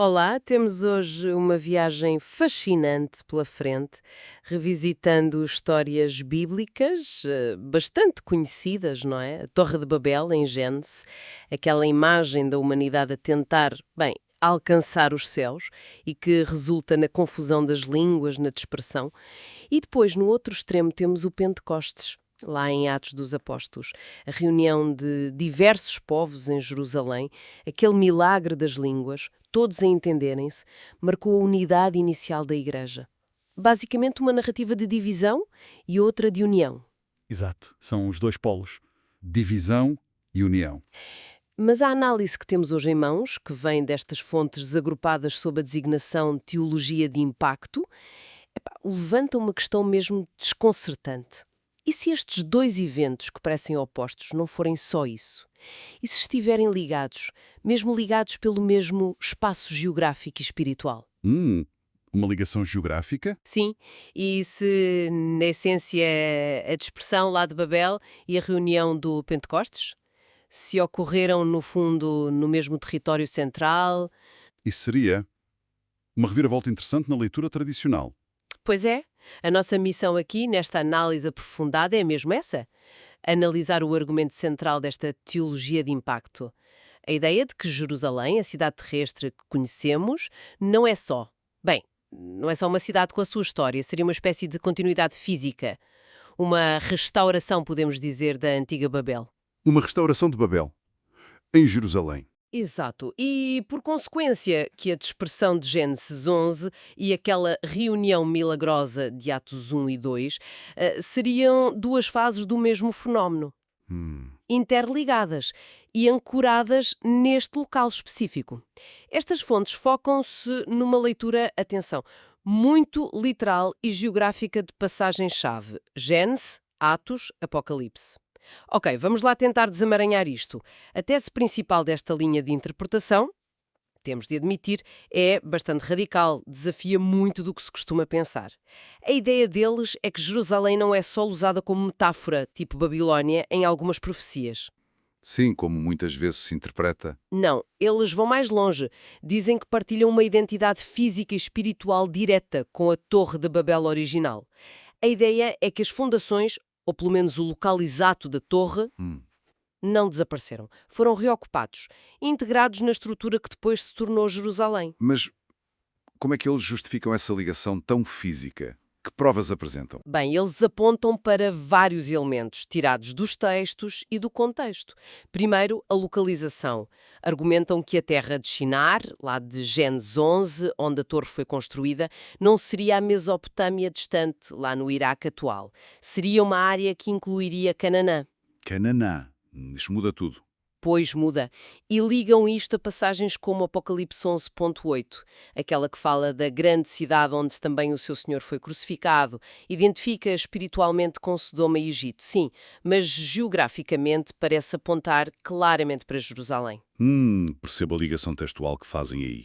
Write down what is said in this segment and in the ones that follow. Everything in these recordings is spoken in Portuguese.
Olá, temos hoje uma viagem fascinante pela frente, revisitando histórias bíblicas bastante conhecidas, não é? A Torre de Babel, em Gênesis, aquela imagem da humanidade a tentar, bem, alcançar os céus e que resulta na confusão das línguas, na dispersão. E depois, no outro extremo, temos o Pentecostes. Lá em Atos dos Apóstolos, a reunião de diversos povos em Jerusalém, aquele milagre das línguas, todos a entenderem-se, marcou a unidade inicial da Igreja. Basicamente uma narrativa de divisão e outra de união. Exato, são os dois polos, divisão e união. Mas a análise que temos hoje em mãos, que vem destas fontes agrupadas sob a designação Teologia de Impacto, levanta uma questão mesmo desconcertante. E se estes dois eventos que parecem opostos não forem só isso? E se estiverem ligados, mesmo ligados pelo mesmo espaço geográfico e espiritual? Uma ligação geográfica? Sim, e se, na essência, a dispersão lá de Babel e a reunião do Pentecostes? Se ocorreram, no fundo, no mesmo território central? Isso seria uma reviravolta interessante na leitura tradicional. Pois é, a nossa missão aqui, nesta análise aprofundada, é mesmo essa: analisar o argumento central desta teologia de impacto. A ideia de que Jerusalém, a cidade terrestre que conhecemos, não é só. Bem, não é só uma cidade com a sua história, seria uma espécie de continuidade física. Uma restauração, podemos dizer, da antiga Babel. Uma restauração de Babel, em Jerusalém. Exato. E, por consequência, que a dispersão de Gênesis 11 e aquela reunião milagrosa de Atos 1 e 2 seriam duas fases do mesmo fenómeno, interligadas e ancoradas neste local específico. Estas fontes focam-se numa leitura, atenção, muito literal e geográfica de passagens-chave: Gênesis, Atos, Apocalipse. Ok, vamos lá tentar desamaranhar isto. A tese principal desta linha de interpretação, temos de admitir, é bastante radical, desafia muito do que se costuma pensar. A ideia deles é que Jerusalém não é só usada como metáfora, tipo Babilónia, em algumas profecias. Sim, como muitas vezes se interpreta. Não, eles vão mais longe. Dizem que partilham uma identidade física e espiritual direta com a Torre de Babel original. A ideia é que as fundações, ou pelo menos o local exato da torre, não desapareceram. Foram reocupados, integrados na estrutura que depois se tornou Jerusalém. Mas como é que eles justificam essa ligação tão física? Que provas apresentam? Bem, eles apontam para vários elementos tirados dos textos e do contexto. Primeiro, a localização. Argumentam que a terra de Shinar, lá de Gênesis 11, onde a torre foi construída, não seria a Mesopotâmia distante, lá no Iraque atual. Seria uma área que incluiria Canaã. Canaã. Isto muda tudo. Pois muda. E ligam isto a passagens como Apocalipse 11.8, aquela que fala da grande cidade onde também o seu Senhor foi crucificado. Identifica espiritualmente com Sodoma e Egito, sim, mas geograficamente parece apontar claramente para Jerusalém. Percebo a ligação textual que fazem aí.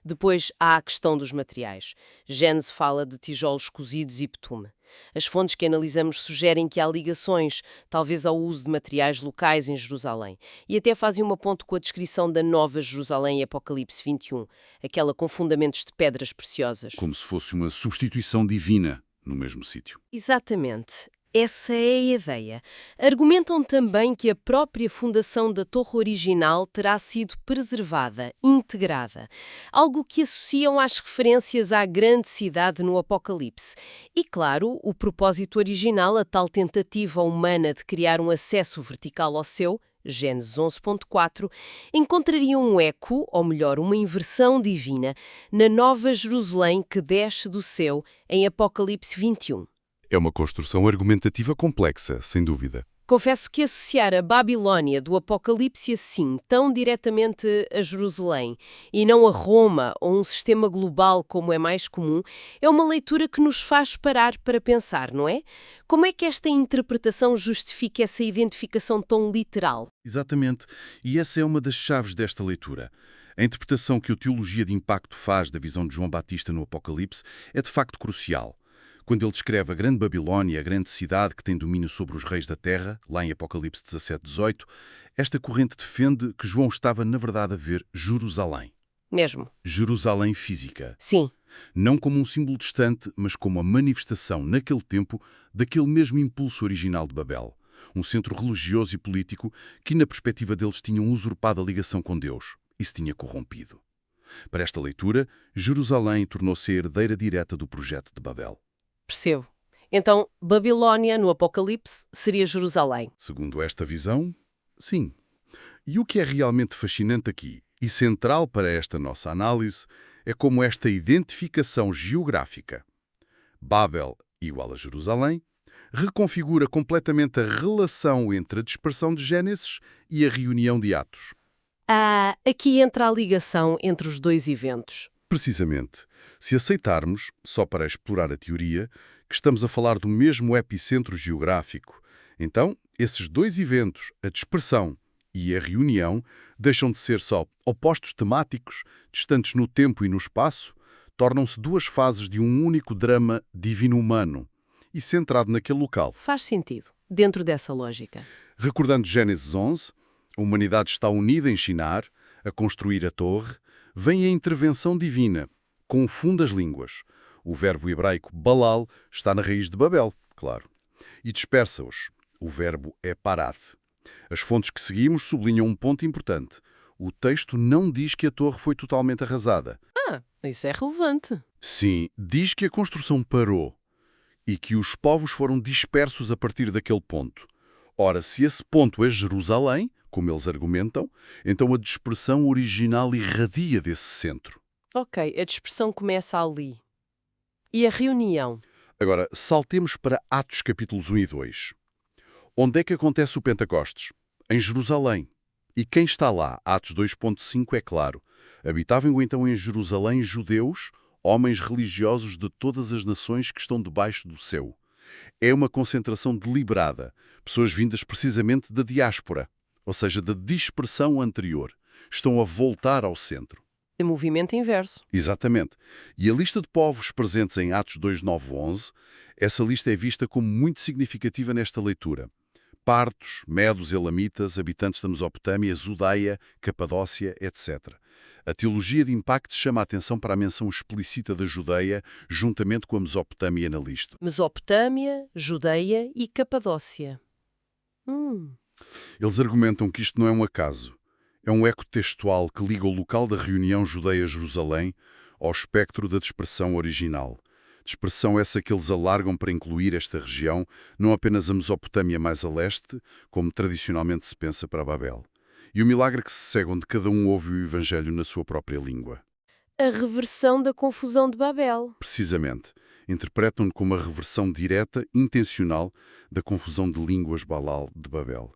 Depois há a questão dos materiais. Gênesis fala de tijolos cozidos e betume. As fontes que analisamos sugerem que há ligações, talvez ao uso de materiais locais em Jerusalém, e até fazem uma ponte com a descrição da Nova Jerusalém em Apocalipse 21, aquela com fundamentos de pedras preciosas. Como se fosse uma substituição divina no mesmo sítio. Exatamente. Essa é a ideia. Argumentam também que a própria fundação da torre original terá sido preservada, integrada, algo que associam às referências à grande cidade no Apocalipse. E, claro, o propósito original, a tal tentativa humana de criar um acesso vertical ao céu, Gênesis 11.4, encontraria um eco, ou melhor, uma inversão divina, na Nova Jerusalém que desce do céu em Apocalipse 21. É uma construção argumentativa complexa, sem dúvida. Confesso que associar a Babilónia do Apocalipse assim, tão diretamente a Jerusalém, e não a Roma ou um sistema global como é mais comum, é uma leitura que nos faz parar para pensar, não é? Como é que esta interpretação justifica essa identificação tão literal? Exatamente. E essa é uma das chaves desta leitura. A interpretação que a teologia de impacto faz da visão de João Batista no Apocalipse é de facto crucial. Quando ele descreve a grande Babilónia, a grande cidade que tem domínio sobre os reis da terra, lá em Apocalipse 17:18, esta corrente defende que João estava, na verdade, a ver Jerusalém. Mesmo. Jerusalém física. Sim. Não como um símbolo distante, mas como a manifestação, naquele tempo, daquele mesmo impulso original de Babel. Um centro religioso e político que, na perspectiva deles, tinham usurpado a ligação com Deus e se tinha corrompido. Para esta leitura, Jerusalém tornou-se a herdeira direta do projeto de Babel. Percebo. Então, Babilônia, no Apocalipse, seria Jerusalém. Segundo esta visão, sim. E o que é realmente fascinante aqui, e central para esta nossa análise, é como esta identificação geográfica, Babel igual a Jerusalém, reconfigura completamente a relação entre a dispersão de Gênesis e a reunião de Atos. Aqui entra a ligação entre os dois eventos. Precisamente, se aceitarmos, só para explorar a teoria, que estamos a falar do mesmo epicentro geográfico, então esses dois eventos, a dispersão e a reunião, deixam de ser só opostos temáticos, distantes no tempo e no espaço, tornam-se duas fases de um único drama divino-humano e centrado naquele local. Faz sentido, dentro dessa lógica. Recordando Gênesis 11, a humanidade está unida em Shinar, a construir a torre, vem a intervenção divina, confunde as línguas. O verbo hebraico balal está na raiz de Babel, claro, e dispersa-os. O verbo é parad. As fontes que seguimos sublinham um ponto importante. O texto não diz que a torre foi totalmente arrasada. Isso é relevante. Sim, diz que a construção parou e que os povos foram dispersos a partir daquele ponto. Ora, se esse ponto é Jerusalém, como eles argumentam, então a dispersão original irradia desse centro. Ok, a dispersão começa ali. E a reunião? Agora, saltemos para Atos capítulos 1 e 2. Onde é que acontece o Pentecostes? Em Jerusalém. E quem está lá? Atos 2.5 é claro. Habitavam então em Jerusalém judeus, homens religiosos de todas as nações que estão debaixo do céu. É uma concentração deliberada. Pessoas vindas precisamente da diáspora, ou seja, da dispersão anterior. Estão a voltar ao centro. É movimento inverso. Exatamente. E a lista de povos presentes em Atos 2, 9, 11, essa lista é vista como muito significativa nesta leitura. Partos, medos, elamitas, habitantes da Mesopotâmia, Judeia, Capadócia, etc. A teologia de impacto chama a atenção para a menção explícita da Judeia, juntamente com a Mesopotâmia na lista. Mesopotâmia, Judeia e Capadócia. Eles argumentam que isto não é um acaso. É um eco textual que liga o local da reunião Judeia-Jerusalém ao espectro da dispersão original. Dispersão essa que eles alargam para incluir esta região, não apenas a Mesopotâmia mais a leste, como tradicionalmente se pensa para Babel. E o milagre que se segue onde cada um ouve o Evangelho na sua própria língua. A reversão da confusão de Babel. Precisamente. Interpretam-no como a reversão direta, intencional, da confusão de línguas Balal de Babel.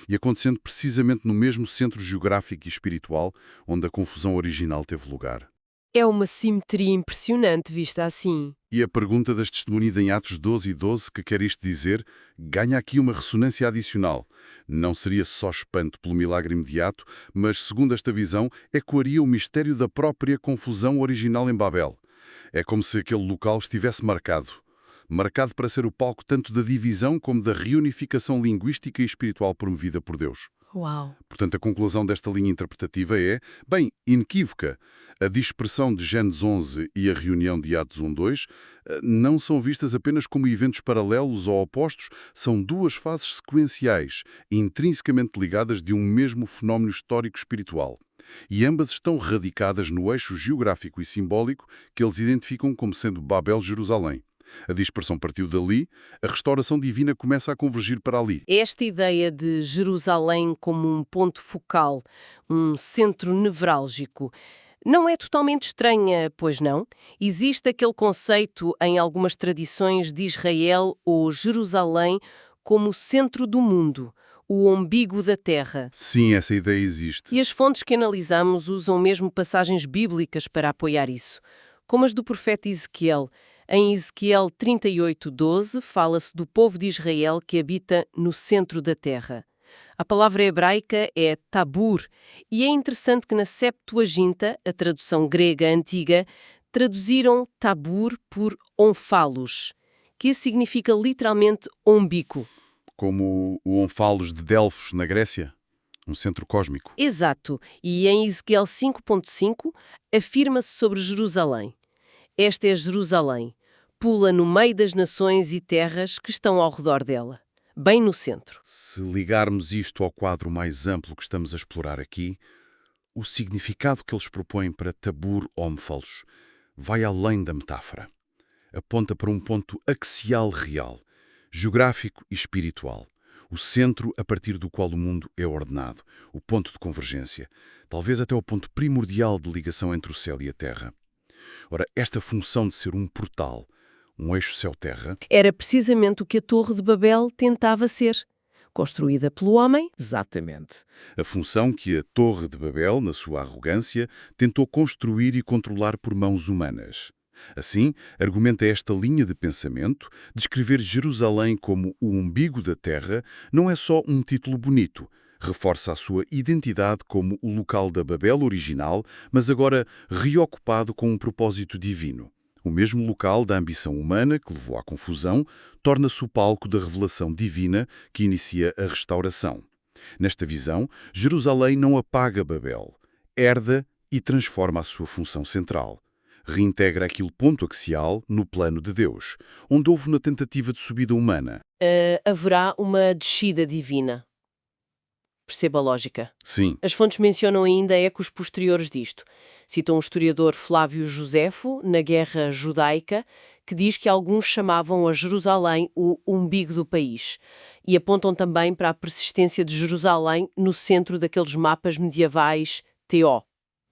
E acontecendo precisamente no mesmo centro geográfico e espiritual onde a confusão original teve lugar. É uma simetria impressionante vista assim. E a pergunta das testemunhas em Atos 12 e 12, que quer isto dizer, ganha aqui uma ressonância adicional. Não seria só espanto pelo milagre imediato, mas, segundo esta visão, ecoaria o mistério da própria confusão original em Babel. É como se aquele local estivesse marcado para ser o palco tanto da divisão como da reunificação linguística e espiritual promovida por Deus. Uau! Portanto, a conclusão desta linha interpretativa é, bem, inequívoca. A dispersão de Gênesis 11 e a reunião de Atos 1-2 não são vistas apenas como eventos paralelos ou opostos, são duas fases sequenciais, intrinsecamente ligadas de um mesmo fenómeno histórico-espiritual. E ambas estão radicadas no eixo geográfico e simbólico que eles identificam como sendo Babel-Jerusalém. A dispersão partiu dali, a restauração divina começa a convergir para ali. Esta ideia de Jerusalém como um ponto focal, um centro nevrálgico, não é totalmente estranha, pois não? Existe aquele conceito em algumas tradições de Israel ou Jerusalém como o centro do mundo, o umbigo da terra. Sim, essa ideia existe. E as fontes que analisamos usam mesmo passagens bíblicas para apoiar isso, como as do profeta Ezequiel. Em Ezequiel 38:12, fala-se do povo de Israel que habita no centro da terra. A palavra hebraica é tabur, e é interessante que na Septuaginta, a tradução grega antiga, traduziram tabur por onfalos, que significa literalmente umbigo. Como o Onfalos de Delfos, na Grécia? Um centro cósmico. Exato. E em Ezequiel 5.5 afirma-se sobre Jerusalém. Esta é Jerusalém. Pula no meio das nações e terras que estão ao redor dela. Bem no centro. Se ligarmos isto ao quadro mais amplo que estamos a explorar aqui, o significado que eles propõem para Tabor Ómfalos vai além da metáfora. Aponta para um ponto axial real, geográfico e espiritual. O centro a partir do qual o mundo é ordenado, o ponto de convergência, talvez até o ponto primordial de ligação entre o céu e a terra. Ora, esta função de ser um portal, um eixo céu-terra, Era precisamente o que a Torre de Babel tentava ser. Construída pelo homem, Exatamente. a função que a Torre de Babel, na sua arrogância, tentou construir e controlar por mãos humanas. Assim, argumenta esta linha de pensamento, descrever Jerusalém como o umbigo da terra não é só um título bonito, reforça a sua identidade como o local da Babel original, mas agora reocupado com um propósito divino. O mesmo local da ambição humana, que levou à confusão, torna-se o palco da revelação divina que inicia a restauração. Nesta visão, Jerusalém não apaga Babel, herda e transforma a sua função central. Reintegra aquele ponto axial no plano de Deus, onde houve uma tentativa de subida humana. haverá uma descida divina. Perceba a lógica. Sim, As fontes mencionam ainda ecos posteriores disto. Citam o historiador Flávio Josefo, na Guerra Judaica, que diz que alguns chamavam a Jerusalém o umbigo do país. E apontam também para a persistência de Jerusalém no centro daqueles mapas medievais TO.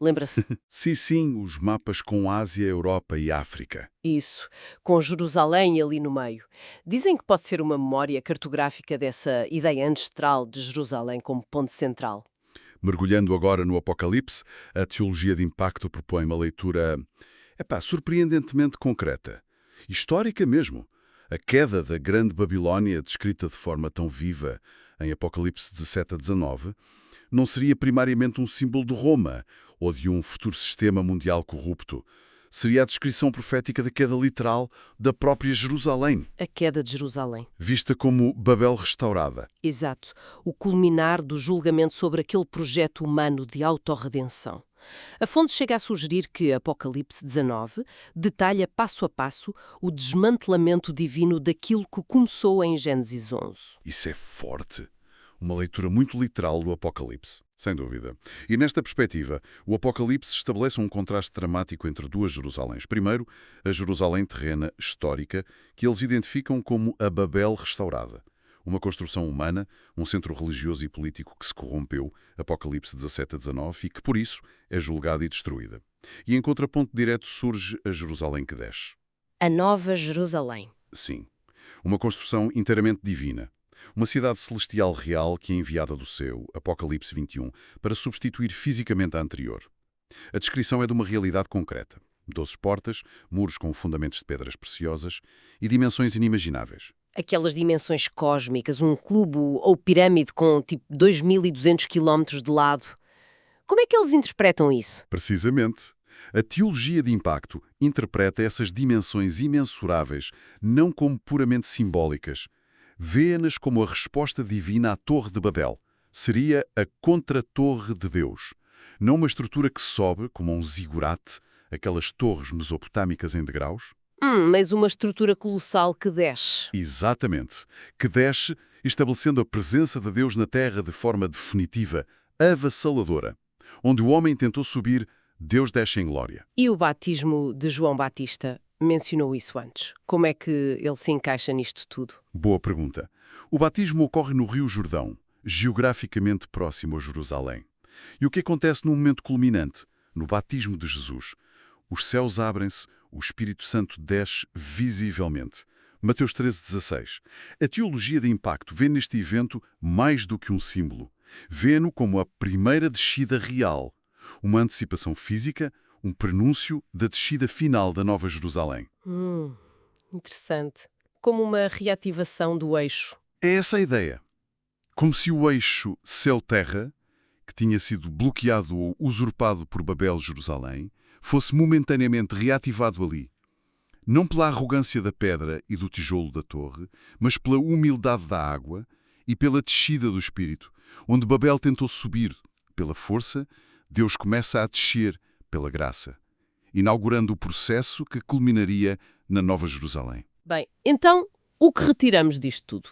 Lembra-se? sim, os mapas com Ásia, Europa e África. Isso, com Jerusalém ali no meio. Dizem que pode ser uma memória cartográfica dessa ideia ancestral de Jerusalém como ponto central. Mergulhando agora no Apocalipse, a teologia de impacto propõe uma leitura, surpreendentemente concreta. Histórica mesmo. A queda da Grande Babilónia, descrita de forma tão viva em Apocalipse 17 a 19, não seria primariamente um símbolo de Roma ou de um futuro sistema mundial corrupto. Seria a descrição profética da queda literal da própria Jerusalém, A queda de Jerusalém. vista como Babel restaurada. Exato. O culminar do julgamento sobre aquele projeto humano de autorredenção. A fonte chega a sugerir que Apocalipse 19 detalha passo a passo o desmantelamento divino daquilo que começou em Gênesis 11. Isso é forte. Uma leitura muito literal do Apocalipse, sem dúvida. E nesta perspectiva, o Apocalipse estabelece um contraste dramático entre duas Jerusaléns. Primeiro, a Jerusalém terrena histórica, que eles identificam como a Babel restaurada. Uma construção humana, um centro religioso e político que se corrompeu, Apocalipse 17 a 19, e que, por isso, é julgada e destruída. E em contraponto direto surge a Jerusalém que desce. A Nova Jerusalém. Sim, uma construção inteiramente divina. Uma cidade celestial real que é enviada do céu, Apocalipse 21, para substituir fisicamente a anterior. A descrição é de uma realidade concreta. 12 portas, muros com fundamentos de pedras preciosas e dimensões inimagináveis. Aquelas dimensões cósmicas, um cubo ou pirâmide com tipo 2.200 quilómetros de lado. Como é que eles interpretam isso? Precisamente. A teologia de impacto interpreta essas dimensões imensuráveis não como puramente simbólicas. Vê-nas como a resposta divina à Torre de Babel. Seria a contra-torre de Deus. Não uma estrutura que sobe, como um zigurate, aquelas torres mesopotâmicas em degraus. Mas uma estrutura colossal que desce. Exatamente. Que desce, estabelecendo a presença de Deus na Terra de forma definitiva, avassaladora. Onde o homem tentou subir, Deus desce em glória. E o batismo de João Batista mencionou isso antes. Como é que ele se encaixa nisto tudo? Boa pergunta. O batismo ocorre no Rio Jordão, geograficamente próximo a Jerusalém. E o que acontece no momento culminante? No batismo de Jesus. Os céus abrem-se, o Espírito Santo desce visivelmente. Mateus 13,16. A teologia de impacto vê neste evento mais do que um símbolo. Vê-no como a primeira descida real. Uma antecipação física, um prenúncio da descida final da Nova Jerusalém. Interessante. Como uma reativação do eixo. É essa a ideia. Como se o eixo céu-terra, que tinha sido bloqueado ou usurpado por Babel-Jerusalém, fosse momentaneamente reativado ali. Não pela arrogância da pedra e do tijolo da torre, mas pela humildade da água e pela descida do Espírito, Onde Babel tentou subir pela força, Deus começa a descer pela graça, inaugurando o processo que culminaria na Nova Jerusalém. Bem, então, o que retiramos disto tudo?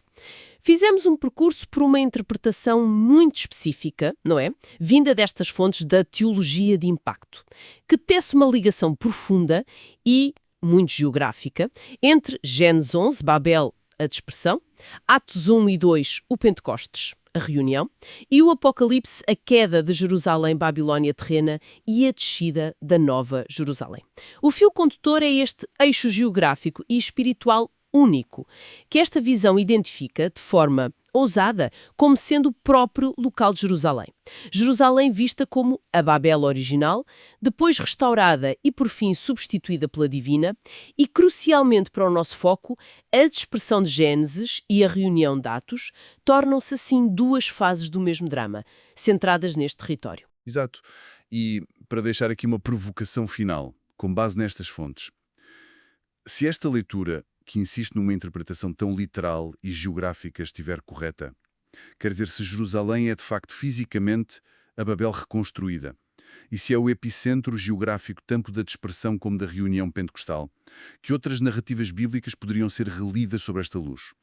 Fizemos um percurso por uma interpretação muito específica, não é? Vinda destas fontes da teologia de impacto, que tece uma ligação profunda e muito geográfica entre Gênesis 11, Babel, a dispersão, Atos 1 e 2, o Pentecostes, a reunião, e o Apocalipse, a queda de Jerusalém, Babilónia terrena e a descida da Nova Jerusalém. O fio condutor é este eixo geográfico e espiritual único, que esta visão identifica de forma ousada como sendo o próprio local de Jerusalém. Jerusalém vista como a Babel original, depois restaurada e por fim substituída pela divina, e crucialmente para o nosso foco, a dispersão de Gênesis e a reunião de Atos tornam-se assim duas fases do mesmo drama, centradas neste território. Exato. E para deixar aqui uma provocação final, com base nestas fontes, se esta leitura que insiste numa interpretação tão literal e geográfica estiver correta, quer dizer, se Jerusalém é de facto fisicamente a Babel reconstruída, e se é o epicentro geográfico tanto da dispersão como da reunião pentecostal, que outras narrativas bíblicas poderiam ser relidas sobre esta luz?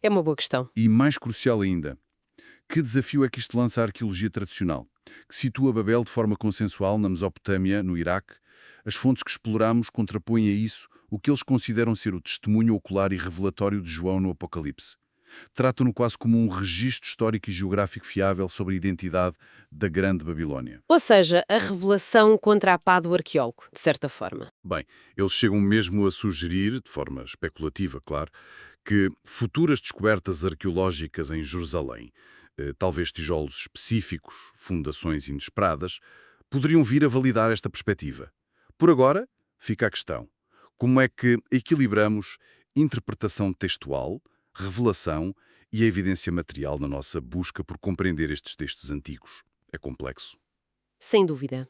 É uma boa questão. E mais crucial ainda, que desafio é que isto lança à arqueologia tradicional, que situa Babel de forma consensual na Mesopotâmia, no Iraque? As fontes que exploramos contrapõem a isso o que eles consideram ser o testemunho ocular e revelatório de João no Apocalipse. Tratam-no quase como um registro histórico e geográfico fiável sobre a identidade da Grande Babilónia. Ou seja, a revelação contra a pá do arqueólogo, de certa forma. Bem, eles chegam mesmo a sugerir, de forma especulativa, claro, que futuras descobertas arqueológicas em Jerusalém, talvez tijolos específicos, fundações inesperadas, poderiam vir a validar esta perspectiva. Por agora, fica a questão: como é que equilibramos interpretação textual, revelação e a evidência material na nossa busca por compreender estes textos antigos? É complexo. Sem dúvida.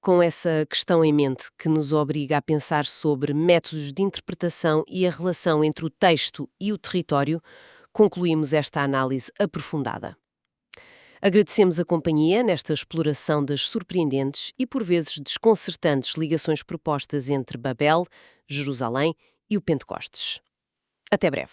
Com essa questão em mente que nos obriga a pensar sobre métodos de interpretação e a relação entre o texto e o território, concluímos esta análise aprofundada. Agradecemos a companhia nesta exploração das surpreendentes e por vezes desconcertantes ligações propostas entre Babel, Jerusalém e o Pentecostes. Até breve.